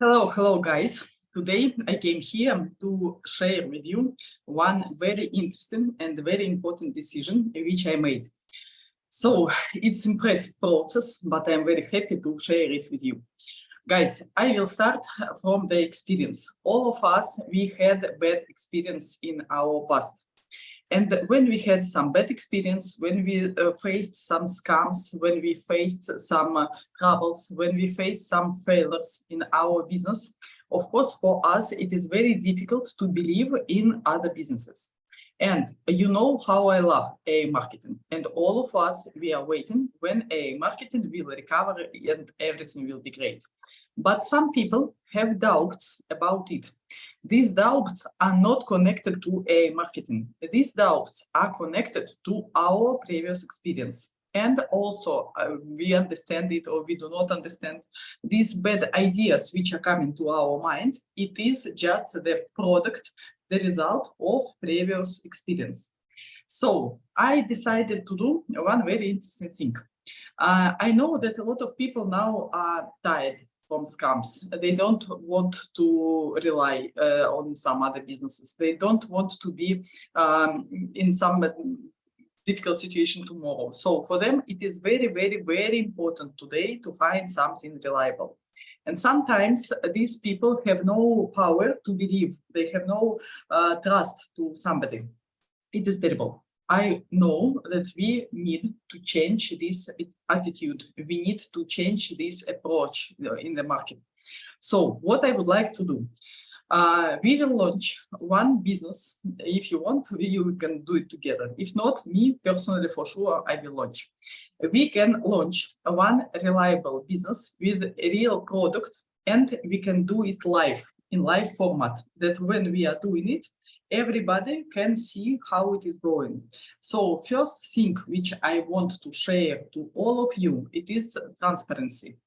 Hello guys. Today I came here to share with you one very interesting and very important decision which I made. So it's impressive process, but I'm very happy to share it with you. Guys, I will start from the experience. All of us, we had bad experience in our past. And when we had some bad experience, when we faced some scams, when we faced some troubles, when we faced some failures in our business, of course, for us, it is very difficult to believe in other businesses. And you know how I love AI marketing. And all of us, we are waiting when AI marketing will recover and everything will be great. But some people have doubts about it. These doubts are not connected to AI marketing. These doubts are connected to our previous experience. And also, we understand it or we do not understand these bad ideas which are coming to our mind. It is just the product, the result of previous experience. So I decided to do one very interesting thing. I know that a lot of people now are tired from scams. They don't want to rely on some other businesses. They don't want to be in some difficult situation tomorrow. So for them, it is very, very, very important today to find something reliable. And sometimes these people have no power to believe. They have no trust to somebody. It is terrible. I know that we need to change this attitude. We need to change this approach in the market. So what I would like to do, we will launch one business. If you want, you can do it together. If not, me personally, for sure, I will launch. We can launch one reliable business with a real product, and we can do it live, in live format, that when we are doing it, everybody can see how it is going. So first thing which I want to share to all of you, it is transparency.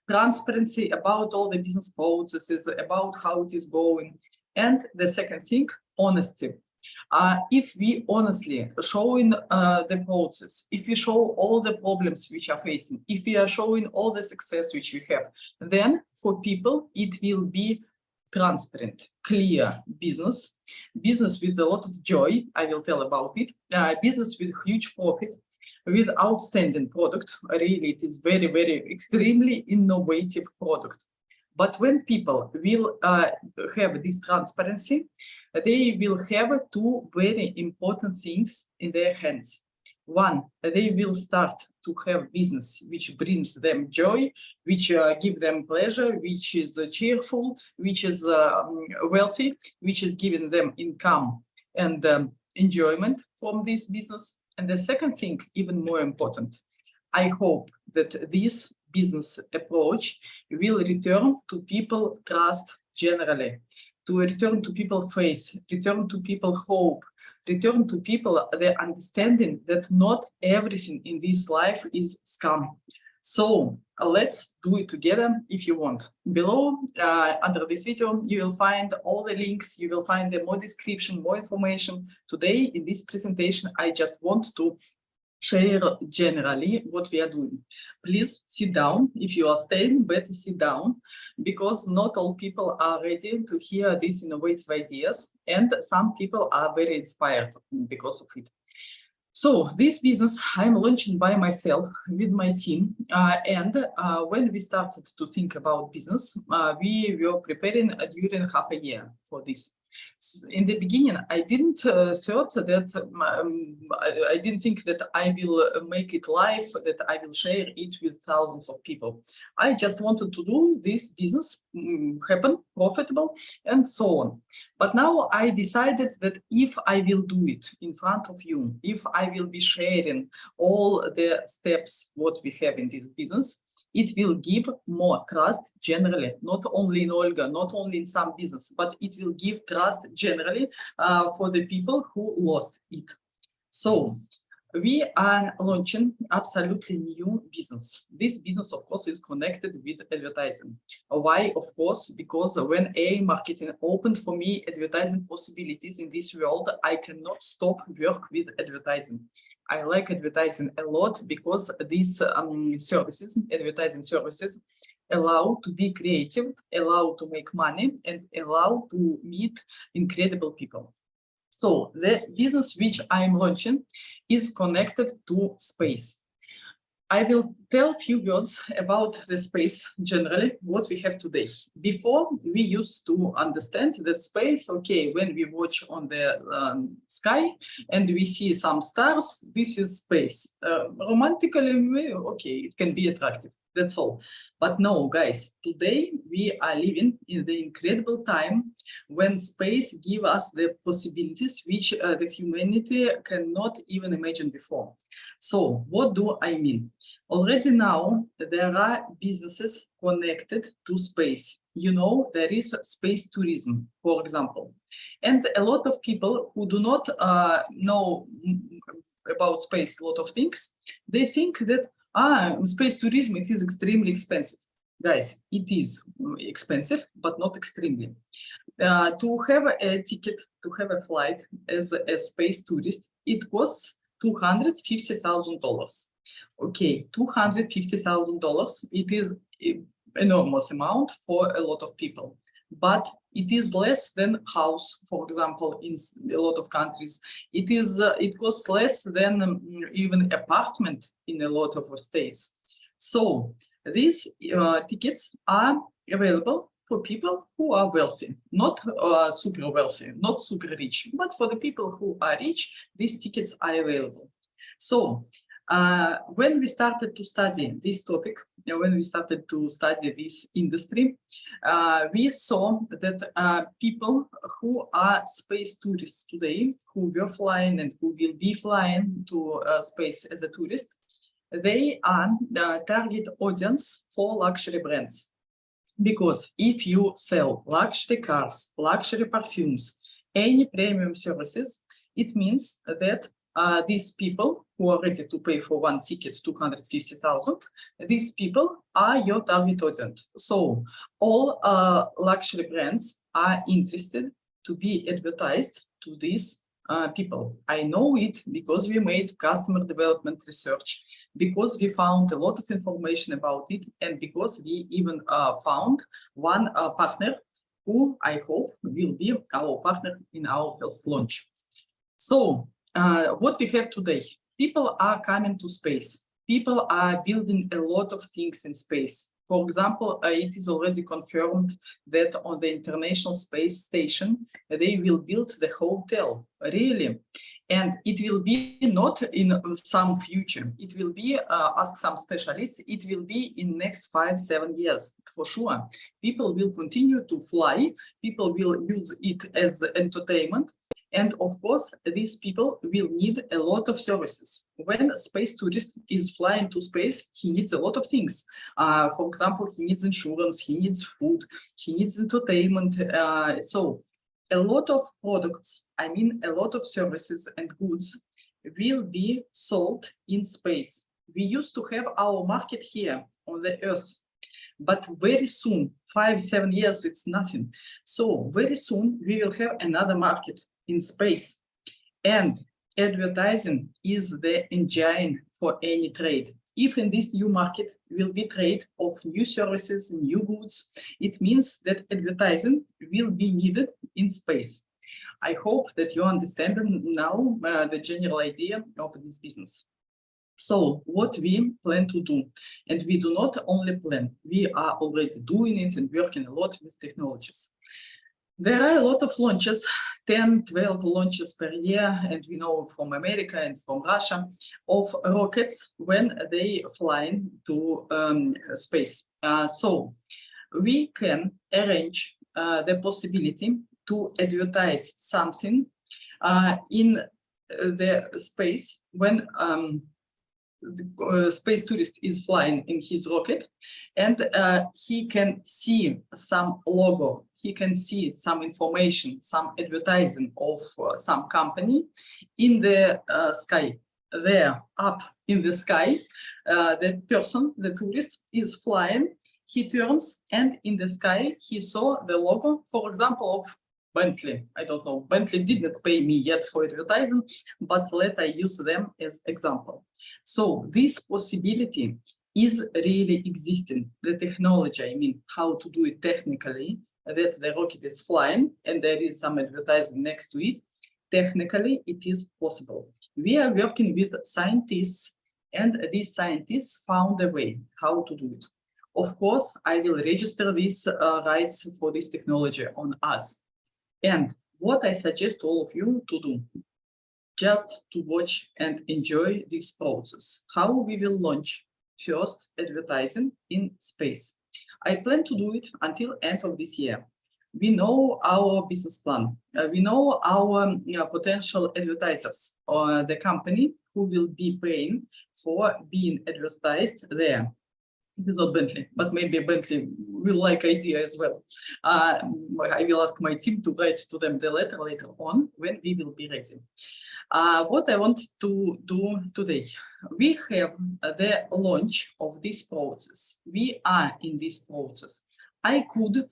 Transparency about all the business processes, about how it is going. And the second thing, honesty. If we honestly showing the process, if we show all the problems which are facing, if we are showing all the success which we have, then for people, it will be transparent, clear business with a lot of joy. I will tell about it. Business with huge profit, with outstanding product. Really, it is very, very extremely innovative product. But when people will have this transparency, they will have two very important things in their hands. One, they will start to have business which brings them joy, which give them pleasure, which is cheerful, which is wealthy, which is giving them income and enjoyment from this business. And the second thing, even more important, I hope that this business approach will return to people trust generally, to return to people faith, return to people hope, return to people the understanding that not everything in this life is scam. So let's do it together if you want. Below, under this video, you will find all the links, you will find the more description, more information. Today, in this presentation, I just want to share generally what we are doing. Please sit down. If you are staying, better sit down, because not all people are ready to hear these innovative ideas, and some people are very inspired because of it. So this business I'm launching by myself with my team, and when we started to think about business, we were preparing during half a year for this. In the beginning, I didn't thought that I didn't think that I will make it live, that I will share it with thousands of people. I just wanted to do this business happen, profitable, and so on. But now I decided that if I will do it in front of you, if I will be sharing all the steps what we have in this business, it will give more trust generally, not only in Olga, not only in some business, but it will give trust generally for the people who lost it. So We are launching absolutely new business. This business, of course, is connected with advertising. Why? Of course, because when AI marketing opened for me advertising possibilities in this world, I cannot stop work with advertising. I like advertising a lot because these services, advertising services, allow to be creative, allow to make money, and allow to meet incredible people. So the business which I'm launching is connected to space. I will tell a few words about the space generally, what we have today. Before, we used to understand that space, okay, when we watch on the sky and we see some stars, this is space. Romantically, okay, it can be attractive, that's all. But no, guys, today we are living in the incredible time when space gives us the possibilities which the humanity cannot even imagine before. So what do I mean? Already now, there are businesses connected to space. You know, there is space tourism, for example. And a lot of people who do not know about space, a lot of things, they think that space tourism, it is extremely expensive. Guys, it is expensive, but not extremely. To have a ticket, to have a flight as a space tourist, it costs $250,000. Okay, $250,000, it is an enormous amount for a lot of people, but it is less than house, for example, in a lot of countries. It costs less than even apartment in a lot of states. So these tickets are available for people who are wealthy, not super wealthy, not super rich, but for the people who are rich, these tickets are available. So when we started to study this topic, when we started to study this industry, we saw that people who are space tourists today, who were flying and who will be flying to space as a tourist, they are the target audience for luxury brands. Because if you sell luxury cars, luxury perfumes, any premium services, it means that these people who are ready to pay for one ticket, 250,000, these people are your target audience. So all luxury brands are interested to be advertised to these people. I know it because we made customer development research, because we found a lot of information about it, and because we even found one partner who I hope will be our partner in our first launch. So what we have today, people are coming to space. People are building a lot of things in space. For example, it is already confirmed that on the International Space Station, they will build the hotel, really. And it will be not in some future. It will be, ask some specialists, it will be in next 5-7 years, for sure. People will continue to fly, people will use it as entertainment. And of course, these people will need a lot of services. When a space tourist is flying to space, he needs a lot of things. For example, he needs insurance, he needs food, he needs entertainment. So a lot of products, I mean, a lot of services and goods will be sold in space. We used to have our market here on the Earth, but very soon, 5-7 years, it's nothing. So very soon we will have another market in space. And advertising is the engine for any trade. If in this new market will be trade of new services, new goods, it means that advertising will be needed in space. I hope that you understand now the general idea of this business. So what we plan to do, and we do not only plan, we are already doing it and working a lot with technologies. There are a lot of launches, 10, 12 launches per year, and we know from America and from Russia, of rockets when they fly to space. So we can arrange the possibility to advertise something in the space when the space tourist is flying in his rocket, and he can see some logo, he can see some information, some advertising of some company in the sky. there up in the sky. That person, the tourist, is flying. He turns, and in the sky he saw the logo, for example, of Bentley. I don't know, Bentley didn't pay me yet for advertising, but let I use them as example. So this possibility is really existing. The technology, I mean, how to do it technically, that the rocket is flying and there is some advertising next to it. Technically, it is possible. We are working with scientists, and these scientists found a way how to do it. Of course, I will register these rights for this technology on us. And what I suggest all of you to do, just to watch and enjoy this process, how we will launch first advertising in space. I plan to do it until end of this year. We know our business plan. We know our potential advertisers or the company who will be paying for being advertised there. It is not Bentley, but maybe Bentley will like idea as well. I will ask my team to write to them the letter later on when we will be ready. What I want to do today, we have the launch of this process. We are in this process. I could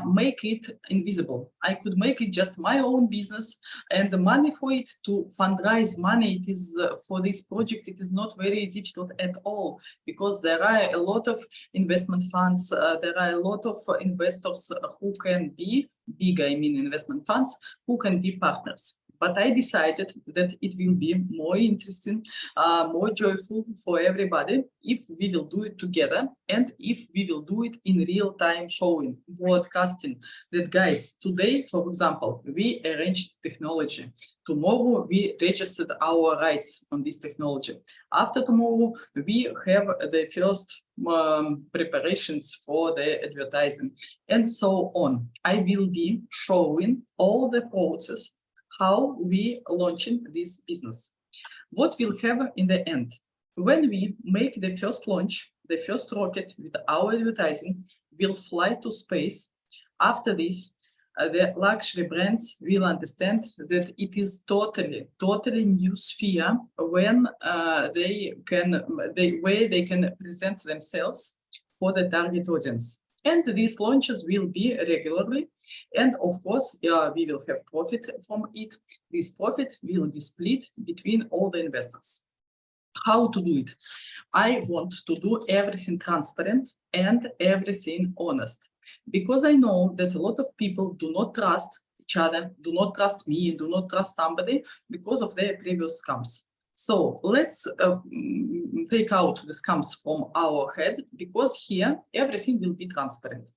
make it invisible. I could make it just my own business, and the money for it, to fundraise money, it is for this project, it is not very difficult at all, because there are a lot of investment funds, there are a lot of investors who can be big, I mean investment funds, who can be partners. But I decided that it will be more interesting, more joyful for everybody if we will do it together, and if we will do it in real time, showing, broadcasting that, guys, today, for example, we arranged technology. Tomorrow, we registered our rights on this technology. After tomorrow, we have the first preparations for the advertising, and so on. I will be showing all the process, how we launching this business. What we'll have in the end, when we make the first launch, the first rocket with our advertising will fly to space. After this, the luxury brands will understand that it is totally new sphere when they can present themselves for the target audience. And these launches will be regularly, and of course, we will have profit from it. This profit will be split between all the investors. How to do it? I want to do everything transparent and everything honest, because I know that a lot of people do not trust each other, do not trust me, do not trust somebody because of their previous scams. So let's take out the scams from our head, because here everything will be transparent.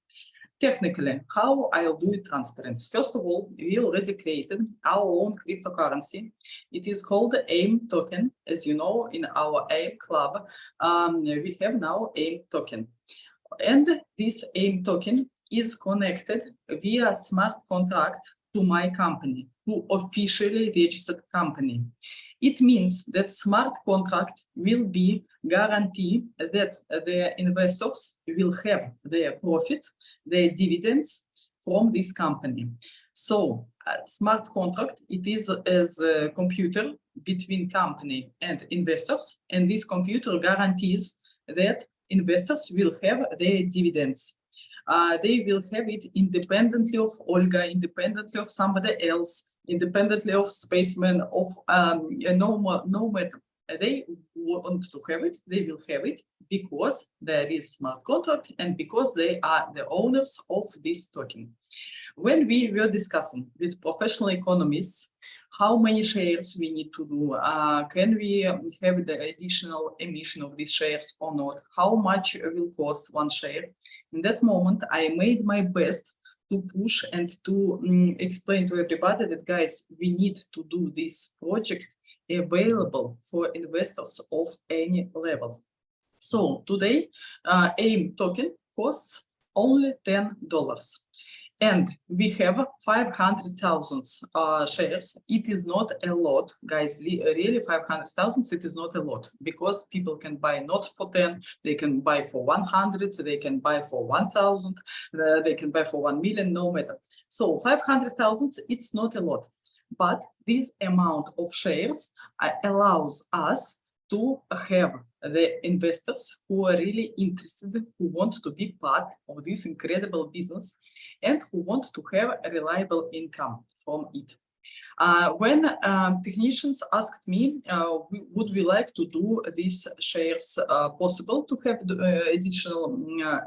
Technically, how I'll do it transparent? First of all, we already created our own cryptocurrency. It is called the AIM token. As you know, in our AIM club, we have now AIM token. And this AIM token is connected via smart contract to my company, to officially registered company. It means that smart contract will be guarantee that the investors will have their profit, their dividends from this company. So smart contract, it is as a computer between company and investors, and this computer guarantees that investors will have their dividends. They will have it independently of Olga, independently of somebody else, independently of spacemen, of no matter. They want to have it, they will have it, because there is smart contract and because they are the owners of this token. When we were discussing with professional economists how many shares we need to do, can we have the additional emission of these shares or not, how much will cost one share, in that moment I made my best to push and to explain to everybody that, guys, we need to do this project available for investors of any level. So today, AIM token costs only $10. And we have 500,000 shares. It is not a lot, guys, really 500,000, it is not a lot, because people can buy not for 10, they can buy for 100, they can buy for 1,000, they can buy for 1 million, no matter. So 500,000, it's not a lot. But this amount of shares allows us to have the investors who are really interested, who want to be part of this incredible business and who want to have a reliable income from it. When technicians asked me, would we like to do these shares possible to have additional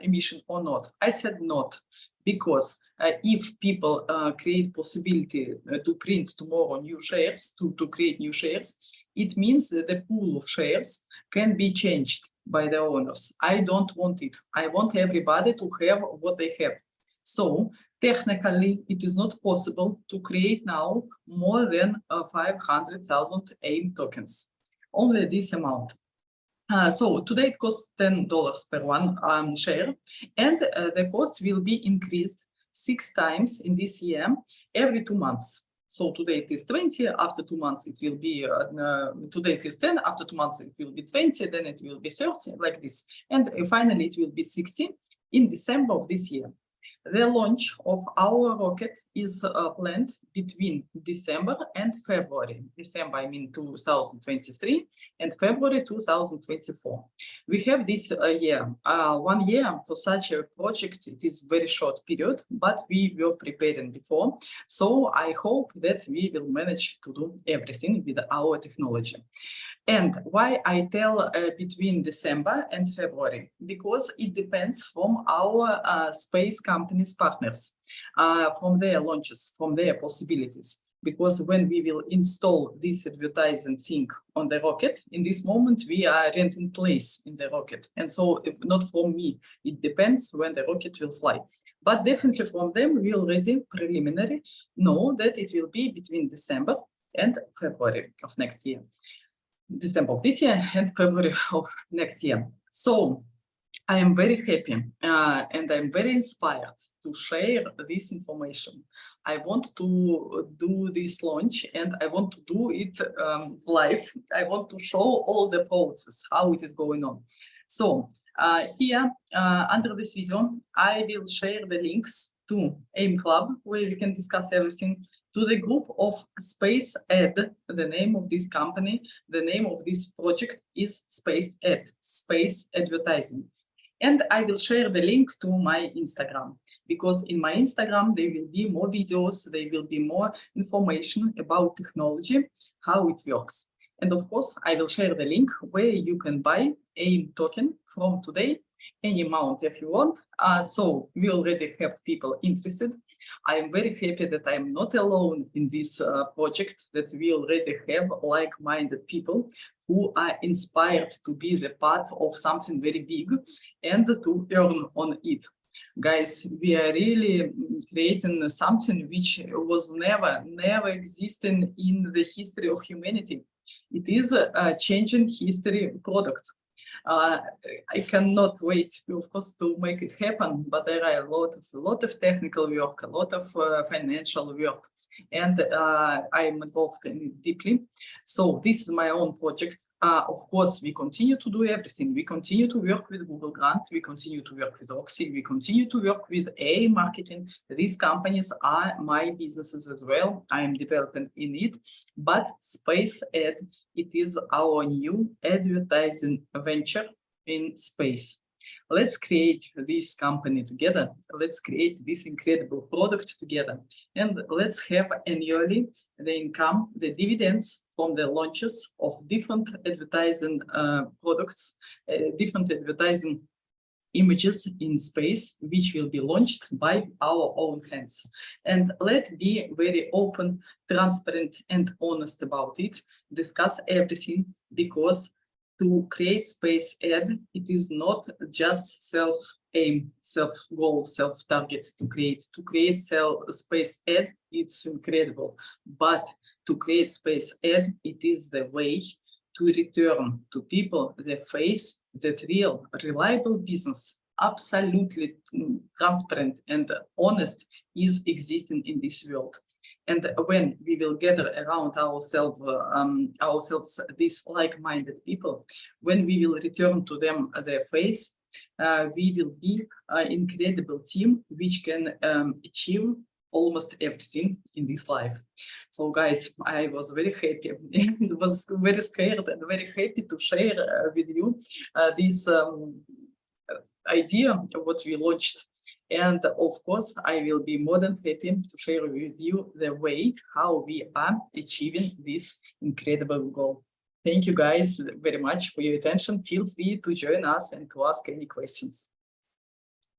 emission or not? I said not, because if people create possibility to print tomorrow new shares, to create new shares, it means that the pool of shares can be changed by the owners. I don't want it. I want everybody to have what they have. So technically, it is not possible to create now more than 500,000 AIM tokens, only this amount. So today it costs $10 per one share, and the cost will be increased 6 times in this year, every 2 months. So today it is 20, after 2 months it will be, today it is 10, after 2 months it will be 20, then it will be 30, like this. And finally it will be 60 in December of this year. The launch of our rocket is planned between December and February. December, I mean 2023, and February 2024. We have this year. 1 year for such a project, it is very short period, but we were preparing before. So I hope that we will manage to do everything with our technology. And why I tell between December and February? Because it depends from our space companies partners, from their launches, from their possibilities. Because when we will install this advertising thing on the rocket, in this moment we are renting place in the rocket. And so if not from me, it depends when the rocket will fly. But definitely from them, we already preliminary know that it will be between December and February of next year. December of this year and February of next year. So I am very happy and I'm very inspired to share this information. I want to do this launch and I want to do it live. I want to show all the process, how it is going on. So here under this video, I will share the links to AIM Club, where we can discuss everything, to the group of Space Ed, the name of this company, the name of this project is Space Ed, Space Advertising. And I will share the link to my Instagram, because in my Instagram, there will be more videos, there will be more information about technology, how it works. And of course, I will share the link where you can buy AIM token from today, any amount if you want. So we already have people interested. I am very happy that I am not alone in this project, that we already have like-minded people who are inspired to be the part of something very big and to earn on it. Guys, we are really creating something which was never existing in the history of humanity. It is a changing history product. I cannot wait, of course, to make it happen, but there are a lot of technical work, a lot of financial work, and I am involved in it deeply. So this is my own project. Of course, we continue to do everything. We continue to work with Google Grant. We continue to work with Oxy. We continue to work with AI marketing. These companies are my businesses as well. I am developing in it, but Space Ed, it is our new advertising venture in space. Let's create this company together. Let's create this incredible product together. And let's have annually the income, the dividends from the launches of different advertising products, different advertising images in space, which will be launched by our own hands. And let's be very open, transparent, and honest about it. Discuss everything, because to create Space Ed, it is not just self-aim, self-goal, self-target to create. To create Space Ed, it's incredible. But to create Space Ed, it is the way to return to people the faith that real, reliable business, absolutely transparent and honest, is existing in this world. And when we will gather around ourselves, these like-minded people, when we will return to them their faith, we will be an incredible team which can achieve almost everything in this life. So guys, I was very happy and was very scared and very happy to share with you this idea of what we launched. And of course, I will be more than happy to share with you the way how we are achieving this incredible goal. Thank you guys very much for your attention. Feel free to join us and to ask any questions.